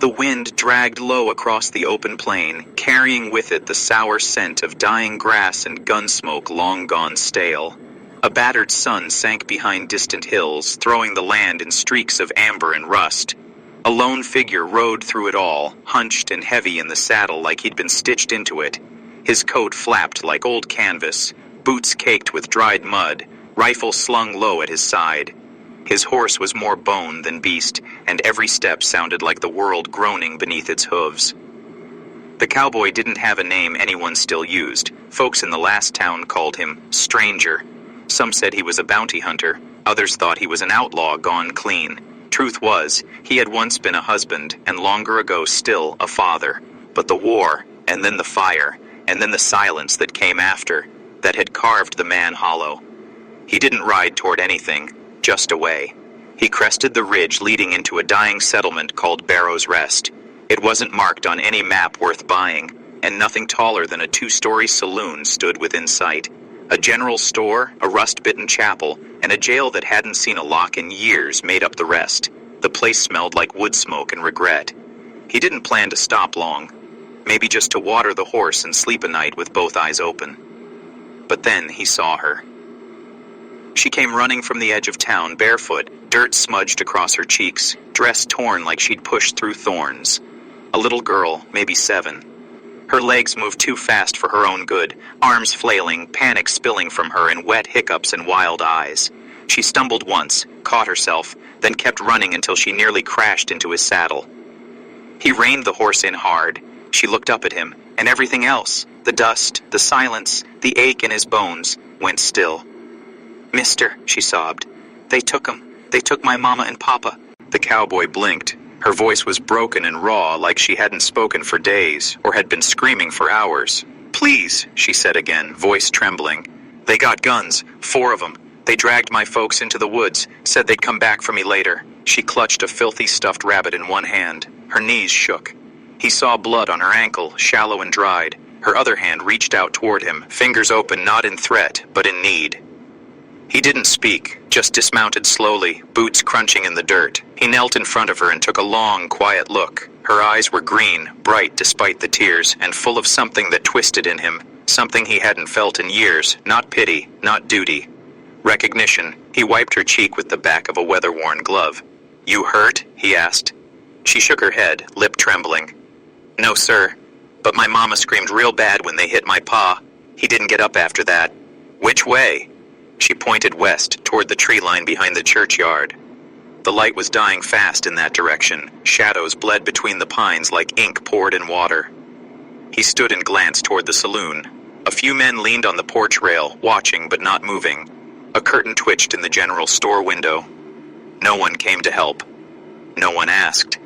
The wind dragged low across the open plain, carrying with it the sour scent of dying grass and gun smoke long gone stale. A battered sun sank behind distant hills, throwing the land in streaks of amber and rust. A lone figure rode through it all, hunched and heavy in the saddle like he'd been stitched into it. His coat flapped like old canvas, boots caked with dried mud, rifle slung low at his side. His horse was more bone than beast, and every step sounded like the world groaning beneath its hooves. The cowboy didn't have a name anyone still used. Folks in the last town called him Stranger. Some said he was a bounty hunter. Others thought he was an outlaw gone clean. Truth was, he had once been a husband, and longer ago still a father. But the war, and then the fire, and then the silence that came after, that had carved the man hollow. He didn't ride toward anything, just away. He crested the ridge leading into a dying settlement called Barrow's Rest. It wasn't marked on any map worth buying, and nothing taller than a 2-story saloon stood within sight. A general store, a rust-bitten chapel, and a jail that hadn't seen a lock in years made up the rest. The place smelled like wood smoke and regret. He didn't plan to stop long, maybe just to water the horse and sleep a night with both eyes open. But then he saw her. She came running from the edge of town, barefoot, dirt smudged across her cheeks, dress torn like she'd pushed through thorns. A little girl, maybe 7. Her legs moved too fast for her own good, arms flailing, panic spilling from her in wet hiccups and wild eyes. She stumbled once, caught herself, then kept running until she nearly crashed into his saddle. He reined the horse in hard. She looked up at him, and everything else, the dust, the silence, the ache in his bones, went still. "Mister," she sobbed, "they took him. They took my mama and papa." The cowboy blinked. Her voice was broken and raw, like she hadn't spoken for days, or had been screaming for hours. "Please," she said again, voice trembling. "They got guns, 4 of them. They dragged my folks into the woods, said they'd come back for me later." She clutched a filthy stuffed rabbit in one hand. Her knees shook. He saw blood on her ankle, shallow and dried. Her other hand reached out toward him, fingers open not in threat, but in need. He didn't speak, just dismounted slowly, boots crunching in the dirt. He knelt in front of her and took a long, quiet look. Her eyes were green, bright despite the tears, and full of something that twisted in him, something he hadn't felt in years, not pity, not duty. Recognition. He wiped her cheek with the back of a weather-worn glove. "You hurt?" he asked. She shook her head, lip trembling. "No, sir. But my mama screamed real bad when they hit my pa. He didn't get up after that." "Which way?" She pointed west, toward the tree line behind the churchyard. The light was dying fast in that direction. Shadows bled between the pines like ink poured in water. He stood and glanced toward the saloon. A few men leaned on the porch rail, watching but not moving. A curtain twitched in the general store window. No one came to help. No one asked.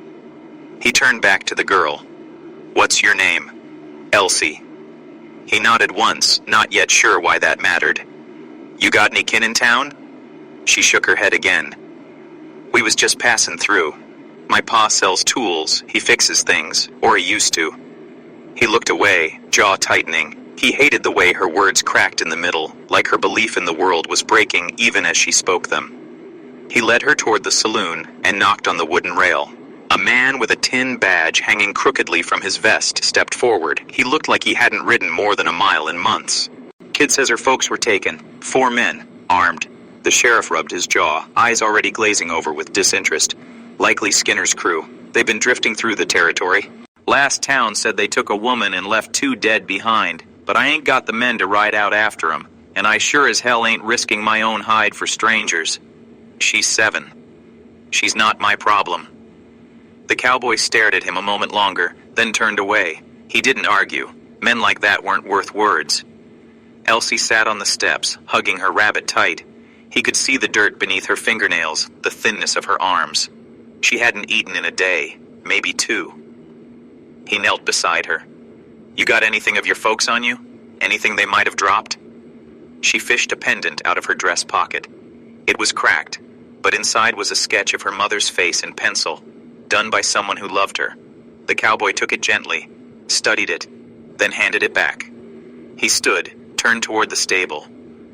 He turned back to the girl. "What's your name?" "Elsie." He nodded once, not yet sure why that mattered. "You got any kin in town?" She shook her head again. "We was just passing through. My pa sells tools. He fixes things, or he used to." He looked away, jaw tightening. He hated the way her words cracked in the middle, like her belief in the world was breaking even as she spoke them. He led her toward the saloon and knocked on the wooden rail. A man with a tin badge hanging crookedly from his vest stepped forward. He looked like he hadn't ridden more than a mile in months. "Kid says her folks were taken. 4 men, armed." The sheriff rubbed his jaw, eyes already glazing over with disinterest. "Likely Skinner's crew. They've been drifting through the territory. Last town said they took a woman and left 2 dead behind, but I ain't got the men to ride out after 'em, and I sure as hell ain't risking my own hide for strangers. She's 7. She's not my problem." The cowboy stared at him a moment longer, then turned away. He didn't argue. Men like that weren't worth words. Elsie sat on the steps, hugging her rabbit tight. He could see the dirt beneath her fingernails, the thinness of her arms. She hadn't eaten in a day, maybe 2. He knelt beside her. "You got anything of your folks on you? Anything they might have dropped?" She fished a pendant out of her dress pocket. It was cracked, but inside was a sketch of her mother's face in pencil, done by someone who loved her. The cowboy took it gently, studied it, then handed it back. He stood, turned toward the stable.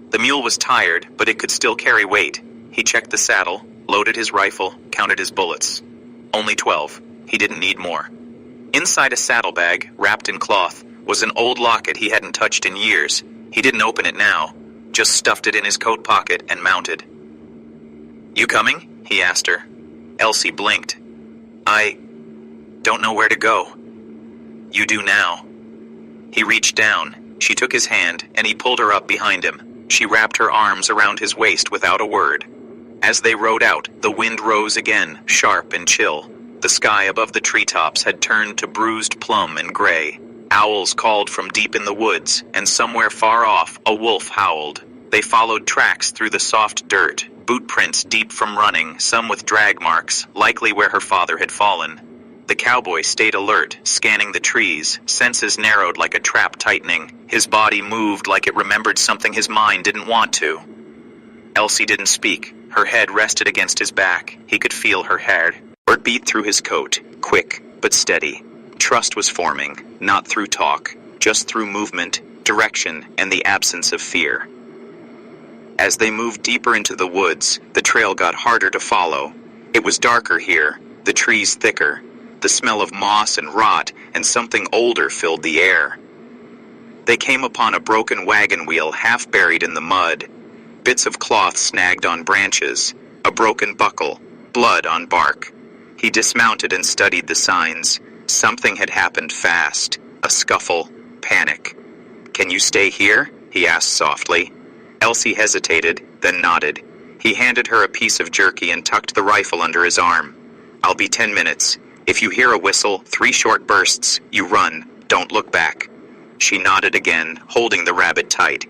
The mule was tired, but it could still carry weight. He checked the saddle, loaded his rifle, counted his bullets. Only 12. He didn't need more. Inside a saddlebag, wrapped in cloth, was an old locket he hadn't touched in years. He didn't open it now, just stuffed it in his coat pocket and mounted. "You coming?" he asked her. Elsie blinked. "I don't know where to go." "You do now." He reached down. She took his hand, and he pulled her up behind him. She wrapped her arms around his waist without a word. As they rode out, the wind rose again, sharp and chill. The sky above the treetops had turned to bruised plum and gray. Owls called from deep in the woods, and somewhere far off, a wolf howled. They followed tracks through the soft dirt, boot prints deep from running, some with drag marks, likely where her father had fallen. The cowboy stayed alert, scanning the trees, senses narrowed like a trap tightening. His body moved like it remembered something his mind didn't want to. Elsie didn't speak. Her head rested against his back. He could feel her hair. It beat through his coat, quick but steady. Trust was forming, not through talk, just through movement, direction, and the absence of fear. As they moved deeper into the woods, the trail got harder to follow. It was darker here, the trees thicker. The smell of moss and rot and something older filled the air. They came upon a broken wagon wheel half buried in the mud. Bits of cloth snagged on branches, a broken buckle, blood on bark. He dismounted and studied the signs. Something had happened fast. A scuffle, panic. "Can you stay here?" he asked softly. Elsie hesitated, then nodded. He handed her a piece of jerky and tucked the rifle under his arm. "I'll be 10 minutes. If you hear a whistle, 3 short bursts, you run. Don't look back." She nodded again, holding the rabbit tight.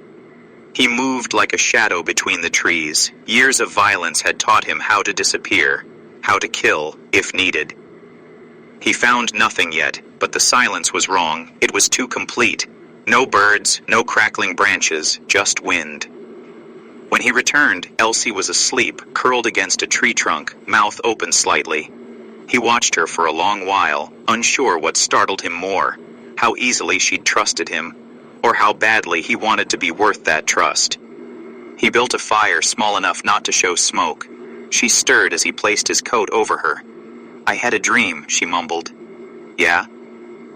He moved like a shadow between the trees. Years of violence had taught him how to disappear, how to kill, if needed. He found nothing yet, but the silence was wrong. It was too complete. No birds, no crackling branches, just wind. When he returned, Elsie was asleep, curled against a tree trunk, mouth open slightly. He watched her for a long while, unsure what startled him more, how easily she'd trusted him, or how badly he wanted to be worth that trust. He built a fire small enough not to show smoke. She stirred as he placed his coat over her. "I had a dream," she mumbled. "Yeah?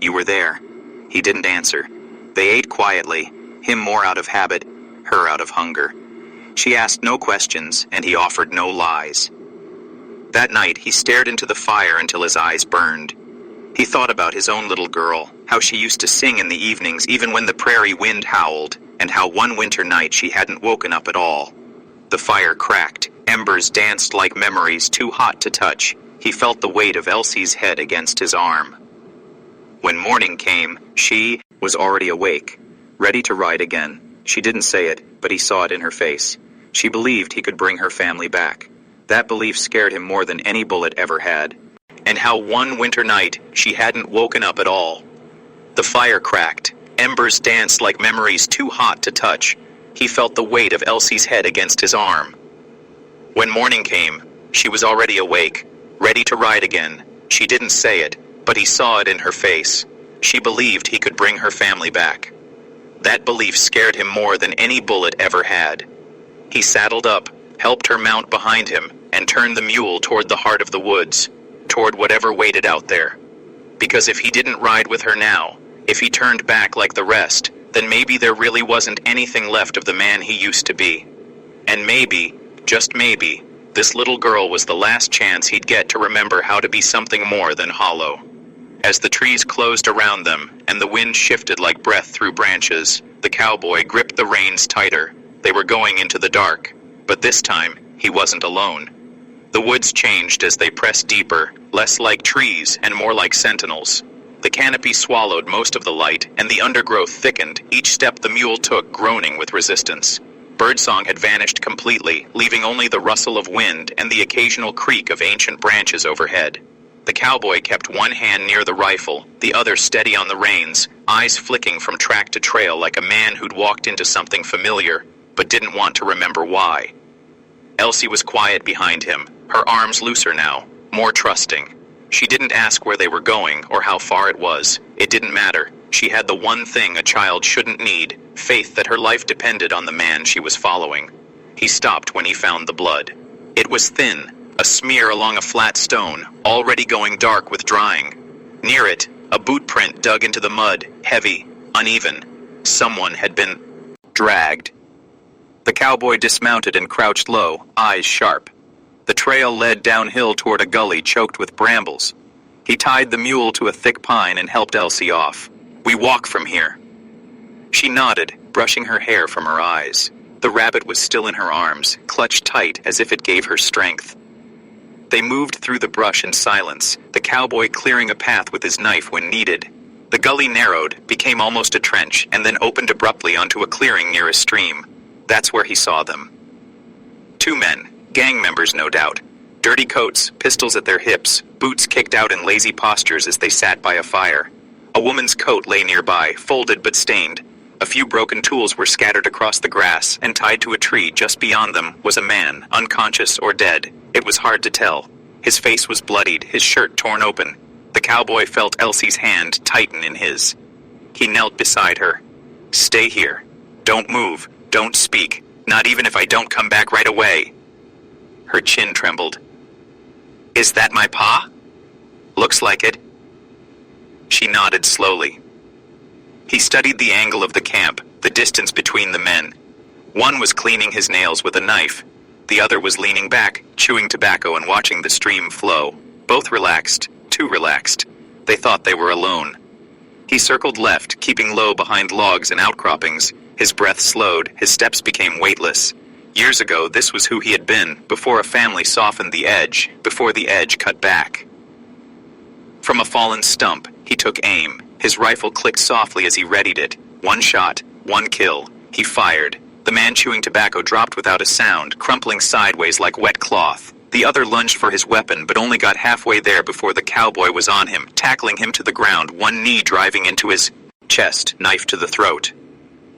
You were there." He didn't answer. They ate quietly, him more out of habit, her out of hunger. She asked no questions, and he offered no lies. That night, he stared into the fire until his eyes burned. He thought about his own little girl, how she used to sing in the evenings even when the prairie wind howled, and how one winter night she hadn't woken up at all. The fire cracked. Embers danced like memories too hot to touch. He felt the weight of Elsie's head against his arm. When morning came, she was already awake, ready to ride again. She didn't say it, but he saw it in her face. She believed he could bring her family back. That belief scared him more than any bullet ever had. And how one winter night she hadn't woken up at all. The fire cracked. Embers danced like memories too hot to touch. He felt the weight of Elsie's head against his arm. When morning came, she was already awake, ready to ride again. She didn't say it, but he saw it in her face. She believed he could bring her family back. That belief scared him more than any bullet ever had. He saddled up, helped her mount behind him, and turned the mule toward the heart of the woods, toward whatever waited out there. Because if he didn't ride with her now, if he turned back like the rest, then maybe there really wasn't anything left of the man he used to be. And maybe, just maybe, this little girl was the last chance he'd get to remember how to be something more than hollow. As the trees closed around them, and the wind shifted like breath through branches, the cowboy gripped the reins tighter. They were going into the dark, but this time, he wasn't alone. The woods changed as they pressed deeper, less like trees and more like sentinels. The canopy swallowed most of the light, and the undergrowth thickened, each step the mule took groaning with resistance. Birdsong had vanished completely, leaving only the rustle of wind and the occasional creak of ancient branches overhead. The cowboy kept one hand near the rifle, the other steady on the reins, eyes flicking from track to trail like a man who'd walked into something familiar, but didn't want to remember why. Elsie was quiet behind him, her arms looser now, more trusting. She didn't ask where they were going or how far it was. It didn't matter. She had the one thing a child shouldn't need, faith that her life depended on the man she was following. He stopped when he found the blood. It was thin, a smear along a flat stone, already going dark with drying. Near it, a boot print dug into the mud, heavy, uneven. Someone had been dragged. The cowboy dismounted and crouched low, eyes sharp. The trail led downhill toward a gully choked with brambles. He tied the mule to a thick pine and helped Elsie off. "We walk from here." She nodded, brushing her hair from her eyes. The rabbit was still in her arms, clutched tight as if it gave her strength. They moved through the brush in silence, the cowboy clearing a path with his knife when needed. The gully narrowed, became almost a trench, and then opened abruptly onto a clearing near a stream. That's where he saw them. Two men, gang members no doubt. Dirty coats, pistols at their hips, boots kicked out in lazy postures as they sat by a fire. A woman's coat lay nearby, folded but stained. A few broken tools were scattered across the grass, and tied to a tree just beyond them was a man, unconscious or dead. It was hard to tell. His face was bloodied, his shirt torn open. The cowboy felt Elsie's hand tighten in his. He knelt beside her. "Stay here. Don't move. Don't speak. Not even if I don't come back right away." Her chin trembled. "Is that my pa?" "Looks like it." She nodded slowly. He studied the angle of the camp, the distance between the men. One was cleaning his nails with a knife. The other was leaning back, chewing tobacco and watching the stream flow. Both relaxed, too relaxed. They thought they were alone. He circled left, keeping low behind logs and outcroppings. His breath slowed, his steps became weightless. Years ago, this was who he had been, before a family softened the edge, before the edge cut back. From a fallen stump, he took aim. His rifle clicked softly as he readied it. One shot, one kill. He fired. The man chewing tobacco dropped without a sound, crumpling sideways like wet cloth. The other lunged for his weapon, but only got halfway there before the cowboy was on him, tackling him to the ground, one knee driving into his chest, knife to the throat.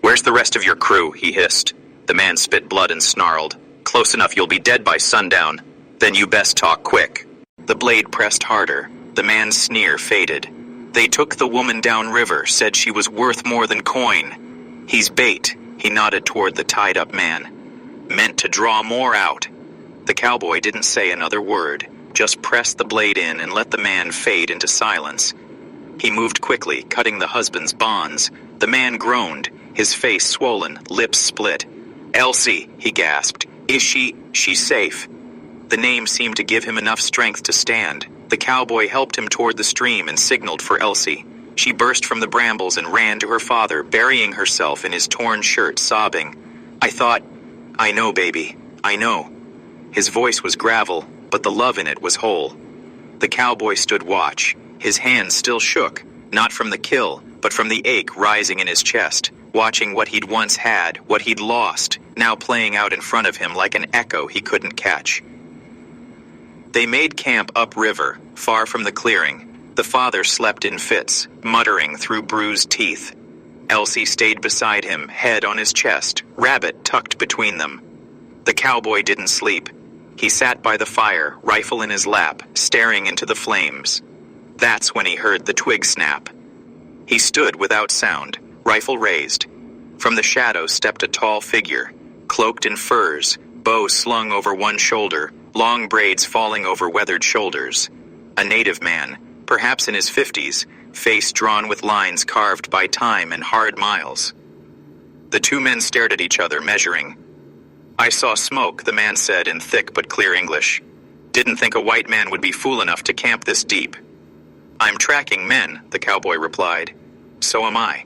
"Where's the rest of your crew?" he hissed. The man spit blood and snarled. "Close enough, you'll be dead by sundown. Then you best talk quick." The blade pressed harder. The man's sneer faded. "They took the woman downriver, said she was worth more than coin. He's bait." He nodded toward the tied-up man. "Meant to draw more out." The cowboy didn't say another word, just pressed the blade in and let the man fade into silence. He moved quickly, cutting the husband's bonds. The man groaned, his face swollen, lips split. "Elsie," he gasped. "Is she's safe?" The name seemed to give him enough strength to stand. The cowboy helped him toward the stream and signaled for Elsie. She burst from the brambles and ran to her father, burying herself in his torn shirt, sobbing. "I know, baby, I know." His voice was gravel, but the love in it was whole. The cowboy stood watch. His hands still shook, not from the kill, but from the ache rising in his chest, watching what he'd once had, what he'd lost, now playing out in front of him like an echo he couldn't catch. They made camp upriver, far from the clearing. The father slept in fits, muttering through bruised teeth. Elsie stayed beside him, head on his chest, rabbit tucked between them. The cowboy didn't sleep. He sat by the fire, rifle in his lap, staring into the flames. That's when he heard the twig snap. He stood without sound, rifle raised. From the shadow stepped a tall figure, cloaked in furs, bow slung over one shoulder, long braids falling over weathered shoulders. A native man, perhaps in his 50s, face drawn with lines carved by time and hard miles. The two men stared at each other, measuring. "I saw smoke," the man said in thick but clear English. "Didn't think a white man would be fool enough to camp this deep." "I'm tracking men," the cowboy replied. "So am I."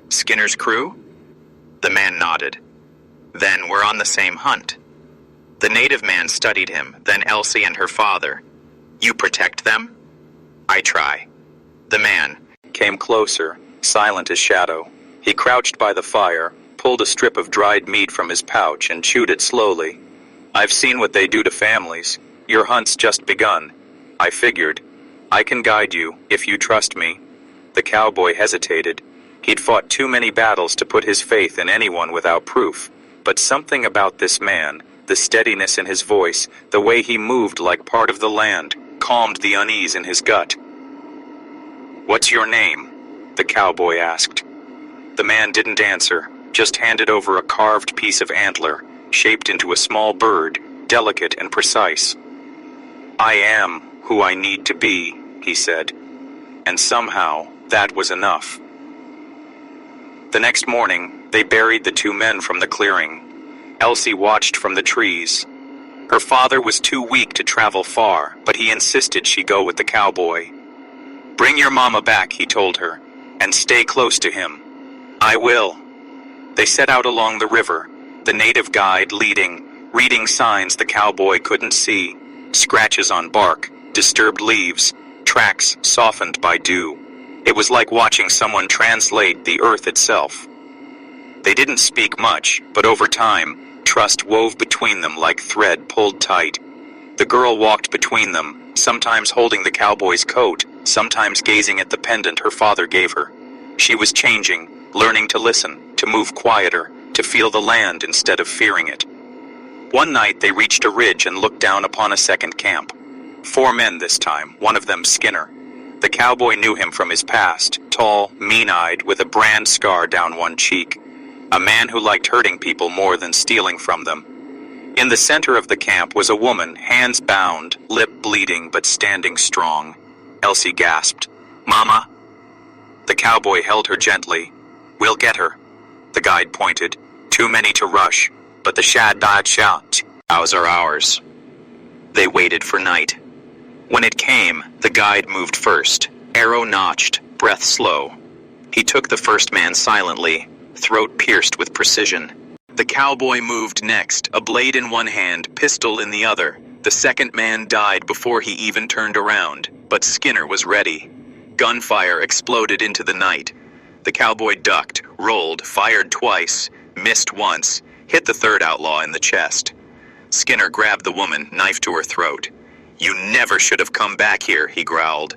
"Skinner's crew?" The man nodded. "Then we're on the same hunt." The native man studied him, then Elsie and her father. "You protect them?" "I try." The man came closer, silent as shadow. He crouched by the fire, pulled a strip of dried meat from his pouch and chewed it slowly. "I've seen what they do to families. Your hunt's just begun. I figured. I can guide you, if you trust me." The cowboy hesitated. He'd fought too many battles to put his faith in anyone without proof. But something about this man, the steadiness in his voice, the way he moved like part of the land, calmed the unease in his gut. "What's your name?" the cowboy asked. The man didn't answer, just handed over a carved piece of antler, shaped into a small bird, delicate and precise. "I am who I need to be," he said. And somehow, that was enough. The next morning, they buried the two men from the clearing. Elsie watched from the trees. Her father was too weak to travel far, but he insisted she go with the cowboy. "Bring your mama back," he told her, "and stay close to him." "I will." They set out along the river, the native guide leading, reading signs the cowboy couldn't see, scratches on bark, disturbed leaves, tracks softened by dew. It was like watching someone translate the earth itself. They didn't speak much, but over time, trust wove between them like thread pulled tight. The girl walked between them, sometimes holding the cowboy's coat, sometimes gazing at the pendant her father gave her. She was changing, learning to listen, to move quieter, to feel the land instead of fearing it. One night they reached a ridge and looked down upon a second camp. 4 men this time, one of them Skinner. The cowboy knew him from his past, tall, mean-eyed, with a brand scar down one cheek. A man who liked hurting people more than stealing from them. In the center of the camp was a woman, hands bound, lip bleeding but standing strong. Elsie gasped, "Mama?" The cowboy held her gently. "We'll get her." The guide pointed. "Too many to rush, but the cows are ours." They waited for night. When it came, the guide moved first, arrow notched, breath slow. He took the first man silently, throat pierced with precision. The cowboy moved next, a blade in one hand, pistol in the other. The second man died before he even turned around, but Skinner was ready. Gunfire exploded into the night. The cowboy ducked, rolled, fired twice, missed once, hit the third outlaw in the chest. Skinner grabbed the woman, knife to her throat. "You never should have come back here," he growled.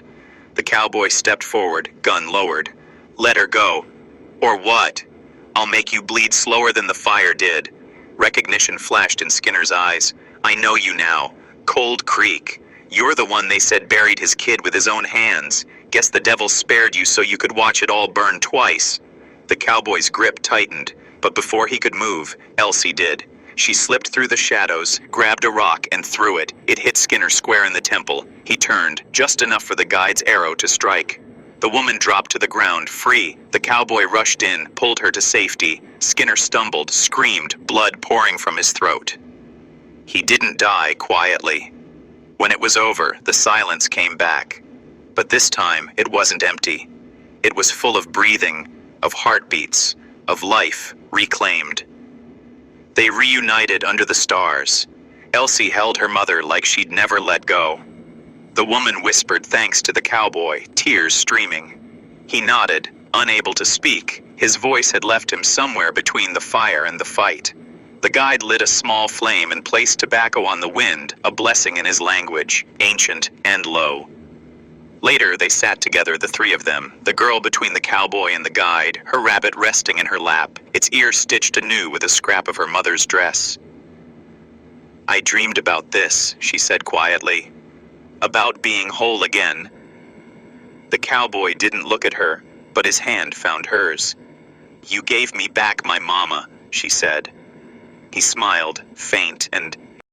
The cowboy stepped forward, gun lowered. "Let her go." "Or what? I'll make you bleed slower than the fire did." Recognition flashed in Skinner's eyes. "I know you now. Cold Creek. You're the one they said buried his kid with his own hands. Guess the devil spared you so you could watch it all burn twice." The cowboy's grip tightened, but before he could move, Elsie did. She slipped through the shadows, grabbed a rock, and threw it. It hit Skinner square in the temple. He turned, just enough for the guide's arrow to strike. The woman dropped to the ground, free. The cowboy rushed in, pulled her to safety. Skinner stumbled, screamed, blood pouring from his throat. He didn't die quietly. When it was over, the silence came back. But this time, it wasn't empty. It was full of breathing, of heartbeats, of life reclaimed. They reunited under the stars. Elsie held her mother like she'd never let go. The woman whispered thanks to the cowboy, tears streaming. He nodded, unable to speak. His voice had left him somewhere between the fire and the fight. The guide lit a small flame and placed tobacco on the wind, a blessing in his language, ancient and low. Later, they sat together, the 3 of them, the girl between the cowboy and the guide, her rabbit resting in her lap, its ear stitched anew with a scrap of her mother's dress. "I dreamed about this," she said quietly. "About being whole again." The cowboy didn't look at her, but his hand found hers. "You gave me back my mama," she said. He smiled, faint and